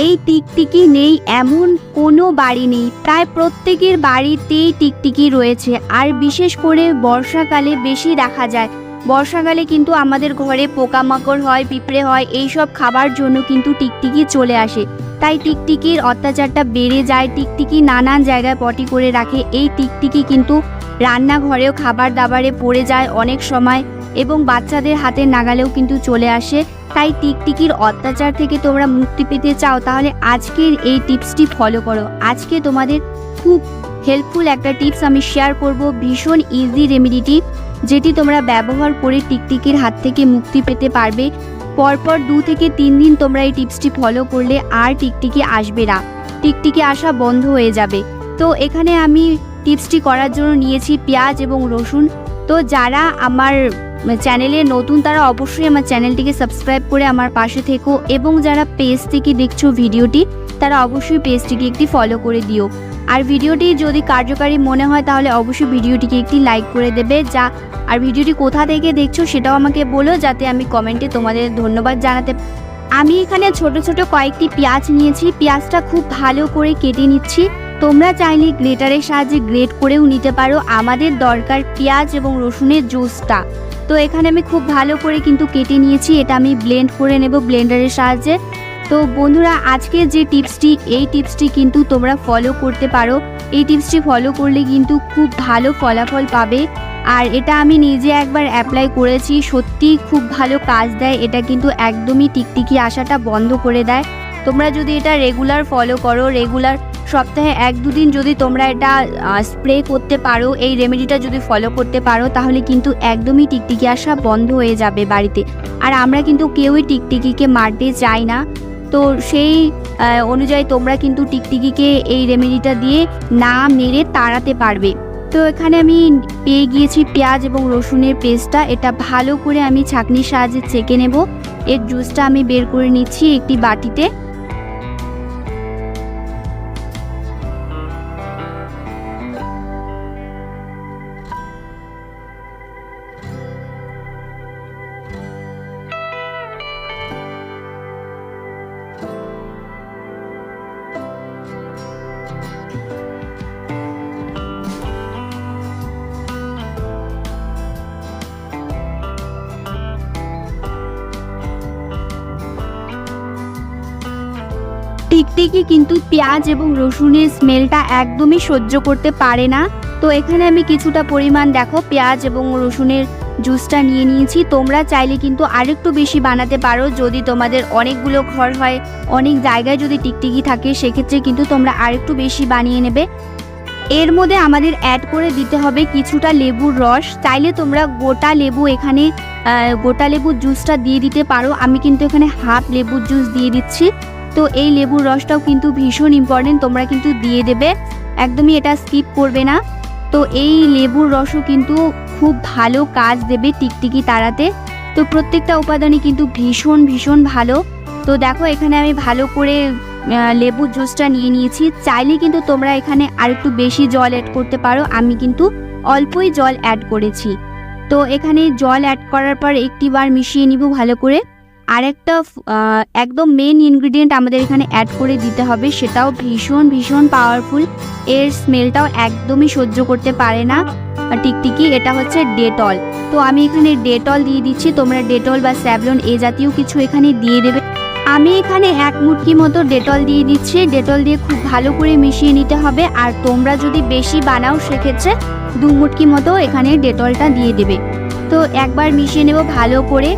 এই টিকটিকি নেই এমন কোনো বাড়ি নেই, প্রায় প্রত্যেকের বাড়িতেই টিকটিকি রয়েছে। আর বিশেষ করে বর্ষাকালে বেশি দেখা যায়। বর্ষাকালে কিন্তু আমাদের ঘরে পোকামাকড় হয়, পিঁপড়ে হয়, এইসব খাবার জন্য কিন্তু টিকটিকি চলে আসে। তাই টিকটিকির অত্যাচারটা বেড়ে যায়। টিকটিকি নানান জায়গায় পটি করে রাখে। এই টিকটিকি কিন্তু রান্নাঘরেও খাবার দাবারে পড়ে যায় অনেক সময়, এবং বাচ্চাদের হাতের নাগালেও কিন্তু চলে আসে। তাই টিকটিকির অত্যাচার থেকে তোমরা মুক্তি পেতে চাও, তাহলে আজকের এই টিপসটি ফলো করো। আজকে তোমাদের খুব হেল্পফুল একটা টিপস আমি শেয়ার করব, ভীষণ ইজি রেমেডিটি, যেটি তোমরা ব্যবহার করে টিকটিকির হাত থেকে মুক্তি পেতে পারবে। পরপর 2 থেকে 3 দিন তোমরা এই টিপসটি ফলো করলে আর টিকটিকি আসবে না, টিকটিকি আসা বন্ধ হয়ে যাবে। তো এখানে আমি টিপসটি করার জন্য নিয়েছি পেঁয়াজ এবং রসুন। তো যারা আমার চ্যানেলে নতুন তারা অবশ্যই আমার চ্যানেলটিকে সাবস্ক্রাইব করে আমার পাশে থেকো, এবং যারা পেজ থেকে দেখছো ভিডিওটি তারা অবশ্যই পেজটিকে একটি ফলো করে দিও। আর ভিডিওটি যদি কার্যকারী মনে হয় তাহলে অবশ্যই ভিডিওটিকে একটি লাইক করে দেবে। আর ভিডিওটি কোথা থেকে দেখছো সেটাও আমাকে বলো, যাতে আমি কমেন্টে তোমাদের ধন্যবাদ জানাতে। আমি এখানে ছোট ছোট কয়েকটি পেঁয়াজ নিয়েছি। পেঁয়াজটা খুব ভালো করে কেটে নিচ্ছি। তোমরা চাইলে গ্রেটারের সাহায্যে গ্রেট করেও নিতে পারো। আমাদের দরকার পেঁয়াজ এবং রসুনের জুসটা। তো এখানে আমি খুব ভালো করে কিন্তু কেটে নিয়েছি। এটা আমি ব্লেন্ড করে নেব ব্লেন্ডারের সাহায্যে। তো বন্ধুরা, আজকে যে টিপসটি, এই টিপসটি কিন্তু তোমরা ফলো করতে পারো। এই টিপসটি ফলো করলে কিন্তু খুব ভালো ফলাফল পাবে। আর এটা আমি নিজে একবার অ্যাপ্লাই করেছি, সত্যি খুব ভালো কাজ দেয়। এটা কিন্তু একদমই টিকটিকি আসাটা বন্ধ করে দেয়। তোমরা যদি এটা রেগুলার ফলো করো, রেগুলার সপ্তাহে 1-2 দিন যদি তোমরা এটা স্প্রে করতে পারো, এই রেমেডিটা যদি ফলো করতে পারো, তাহলে কিন্তু একদমই টিকটিকি আসা বন্ধ হয়ে যাবে বাড়িতে। আর আমরা কিন্তু কেউই টিকটিকিকে মারতে চাই না। তো সেই অনুযায়ী তোমরা কিন্তু টিকটিকিকে এই রেমেডিটা দিয়ে না মেরে তাড়াতে পারবে। তো এখানে আমি পেয়ে গিয়েছি পেঁয়াজ এবং রসুনের পেস্টটা। এটা ভালো করে আমি ছাঁকনির সাহায্যে ছেঁকে নেব। এর জুসটা আমি বের করে নিচ্ছি একটি বাটিতে। টিকটিকি কিন্তু পেঁয়াজ এবং রসুনের স্মেলটা একদমই সহ্য করতে পারে না। তো এখানে আমি কিছুটা পরিমাণ দেখো পেঁয়াজ এবং রসুনের জুসটা নিয়ে নিয়েছি। তোমরা চাইলে কিন্তু আরেকটু বেশি বানাতে পারো। যদি তোমাদের অনেকগুলো ঘর হয়, অনেক জায়গায় যদি টিকটিকি থাকে, সেক্ষেত্রে কিন্তু তোমরা আরেকটু বেশি বানিয়ে নেবে। এর মধ্যে আমাদের অ্যাড করে দিতে হবে কিছুটা লেবুর রস। চাইলে তোমরা গোটা লেবু এখানে গোটা লেবুর জুসটা দিয়ে দিতে পারো। আমি কিন্তু এখানে হাফ লেবুর জুস দিয়ে দিচ্ছি। তো এই লেবুর রসটাও কিন্তু ভীষণ ইম্পর্টেন্ট, তোমরা কিন্তু দিয়ে দেবে, একদমই এটা স্কিপ করবে না। তো এই লেবুর রসও কিন্তু খুব ভালো কাজ দেবে টিকটিকি তাড়াতে। তো প্রত্যেকটা উপাদানই কিন্তু ভীষণ ভীষণ ভালো। তো দেখো এখানে আমি ভালো করে লেবুর জুসটা নিয়ে নিয়েছি। চাইলে কিন্তু তোমরা এখানে আরেকটু বেশি জল অ্যাড করতে পারো। আমি কিন্তু অল্পই জল অ্যাড করেছি। তো এখানে জল অ্যাড করার পর একটিবার মিশিয়ে নিব ভালো করে। আর একটা একদম মেন ইনগ্রিডিয়েন্ট আমাদের এখানে অ্যাড করে দিতে হবে, সেটাও ভীষণ ভীষণ পাওয়ারফুল। এর স্মেলটাও একদমই সহ্য করতে পারে না টিকটিকি, এটা হচ্ছে ডেটল। তো আমি এখানে ডেটল দিয়ে দিচ্ছি। তোমরা ডেটল বা স্যাভলন এই জাতীয় কিছু এখানে দিয়ে দেবে। আমি এখানে 1 মুটকি মতো ডেটল দিয়ে দিচ্ছি। ডেটল দিয়ে খুব ভালো করে মিশিয়ে নিতে হবে। আর তোমরা যদি বেশি বানাও সেক্ষেত্রে 2 মুটকি মতো এখানে ডেটলটা দিয়ে দেবে। তো একবার মিশিয়ে নেব ভালো করে।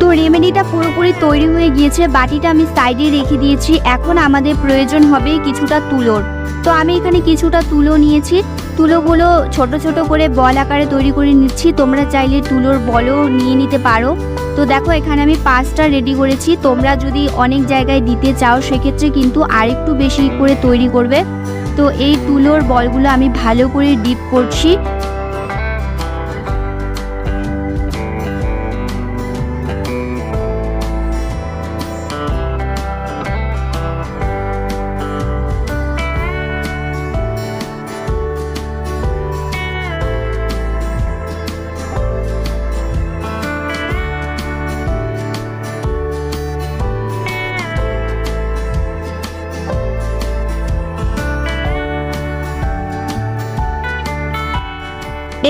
তো রেমেডিটা পুরোপুরি তৈরি হয়ে গিয়েছে। বাটিটা আমি সাইডে রেখে দিয়েছি। এখন আমাদের প্রয়োজন হবে কিছুটা তুলোর। তো আমি এখানে কিছুটা তুলো নিয়েছি। তুলোগুলো ছোট ছোট করে বল আকারে তৈরি করে নিচ্ছি। তোমরা চাইলে তুলোর বলও নিয়ে নিতে পারো। তো দেখো এখানে আমি 5টা রেডি করেছি। তোমরা যদি অনেক জায়গায় দিতে চাও সেক্ষেত্রে কিন্তু আরেকটু বেশি করে তৈরি করবে। তো এই তুলোর বলগুলো আমি ভালো করে ডিপ করছি।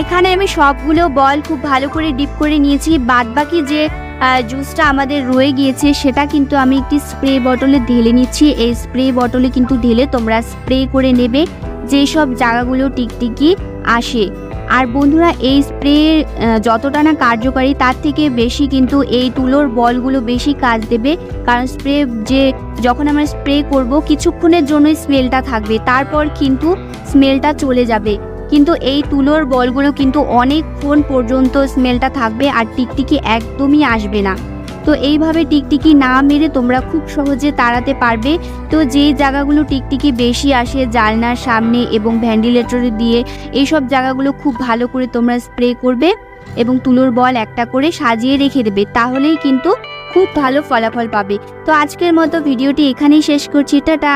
এখানে আমি সবগুলো বল খুব ভালো করে ডিপ করে নিয়েছি। বাদবাকি যে জুসটা আমাদের রয়ে গিয়েছে সেটা কিন্তু আমি একটি স্প্রে বটলে ঢেলে নিচ্ছি। এই স্প্রে বটলে কিন্তু ঢেলে তোমরা স্প্রে করে নেবে যেসব জায়গাগুলো টিকটিকি আসে। আর বন্ধুরা, এই স্প্রে যতটা না কার্যকারী তার থেকে বেশি কিন্তু এই তুলোর বলগুলো বেশি কাজ দেবে। কারণ যখন আমরা স্প্রে করব কিছুক্ষণের জন্যই স্মেলটা থাকবে, তারপর কিন্তু স্মেলটা চলে যাবে। কিন্তু এই তুলোর বলগুলো কিন্তু অনেকক্ষণ পর্যন্ত স্মেলটা থাকবে আর টিকটিকি একদমই আসবে না। তো এইভাবে টিকটিকি না মেরে তোমরা খুব সহজে তাড়াতে পারবে। তো যেই জায়গাগুলো টিকটিকি বেশি আসে, জানলার সামনে এবং ভেন্টিলেটরে দিয়ে, এইসব জায়গাগুলো খুব ভালো করে তোমরা স্প্রে করবে এবং তুলোর বল একটা করে সাজিয়ে রেখে দেবে, তাহলেই কিন্তু খুব ভালো ফলাফল পাবে। তো আজকের মতো ভিডিওটি এখানেই শেষ করছি। টাটা।